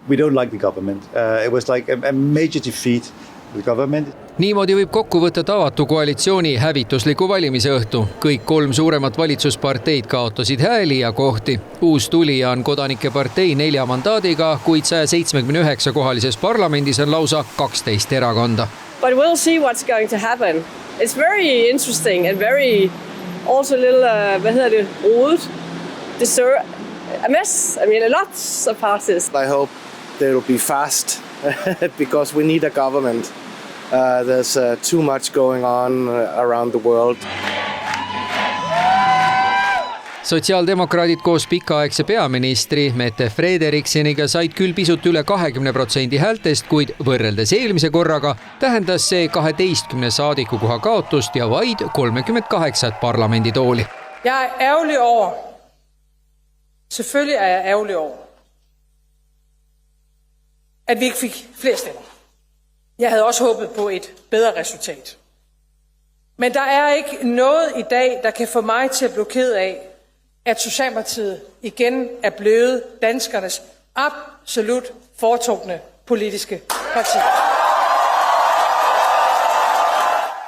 We don't like the government. It was like a major defeat of the government. Niimoodi võib kokku võtta tavatu koalitsiooni hävitusliku valimise õhtu. Kõik 3 suuremat valitsusparteid kaotasid hääli ja kohti. Uus tulija on Kodanike partei 4 mandaadiga, kuid 179 kohalises parlamendis on lausa 12 erakonda. But we'll see what's going to happen. It's very interesting and very also a little rodet. A mess. I mean, lots of parties. I hope they will be fast because we need a government. There's too much going on around the world. Sotsiaaldemokraadid koos pikaaegse peaministri Mette Frederikseniga said küll pisut üle 20% häältest, kuid võrreldes eelmise korraga tähendas see 12 saadikukoha kaotust ja vaid 38 parlamenditooli. Jeg er ærgerlig over. Selvfølgelig er jeg ærgerlig over, at vi ikke fik flere stemmer. Jeg havde også håbet på et bedre resultat. Men der er ikke noget i dag, der kan få mig til at blive ked af, at Socialdemokratiet igen er blevet danskernes absolut foretrukne politiske parti.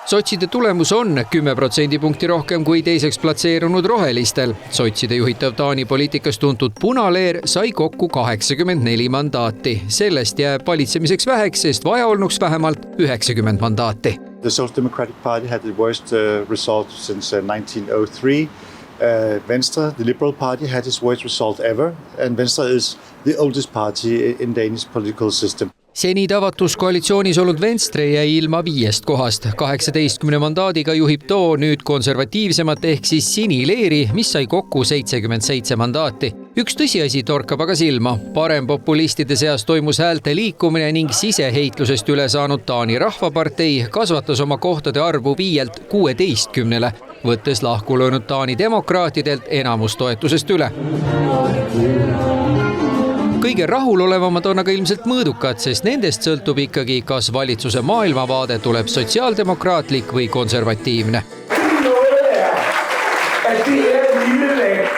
Sotside tulemus on 10% punkti rohkem kui teiseks platseerunud rohelistel. Sotside juhitav Taani poliitikas tuntud punaleer sai kokku 84 mandaati. Sellest jääb valitsemiseks väheks, sest vaja olnuks vähemalt 90 mandaati. The Social Democratic Party had the worst result since 1903. Venstre, the Liberal Party, had its worst result ever. And Venstre is the oldest party in Danish political system. Seni tavatus koalitsioonis olnud Venstre jäi ilma 5 kohast. 18 mandaadiga juhib too nüüd konservatiivsemat ehk siis sinileeri, mis sai kokku 77 mandaati. Üks tõsiasi torkab aga silma. Parempopulistide seas toimus häälte liikumine ning siseheitlusest üle saanud Taani Rahvapartei kasvatas oma kohtade arvu 5-lt 16-le, võttes lahku löönud Taani demokraatidelt enamustoetusest üle. Kõige rahulolevamad on aga ilmselt mõõdukad, sest nendest sõltub ikkagi, kas valitsuse maailmavaade tuleb sotsiaaldemokraatlik või konservatiivne. Det er et lille land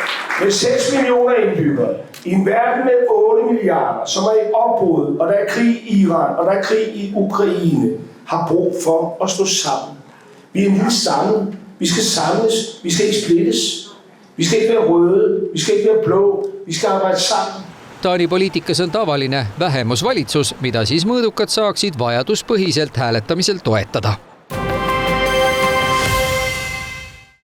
med 6 millioner indbyggere i en verden med 8 milliarder, som er i opbrud, og der er krig i Iran, og der er krig i Ukraine, har brug for at stå sammen. Vi er en lille samlet. Vi skal samles. Vi skal ikke splittes. Vi skal ikke være røde. Vi skal ikke være blå. Vi skal arbejde sammen. Taani poliitikas on tavaline vähemusvalitsus, mida siis mõõdukad saaksid vajaduspõhiselt hääletamisel toetada.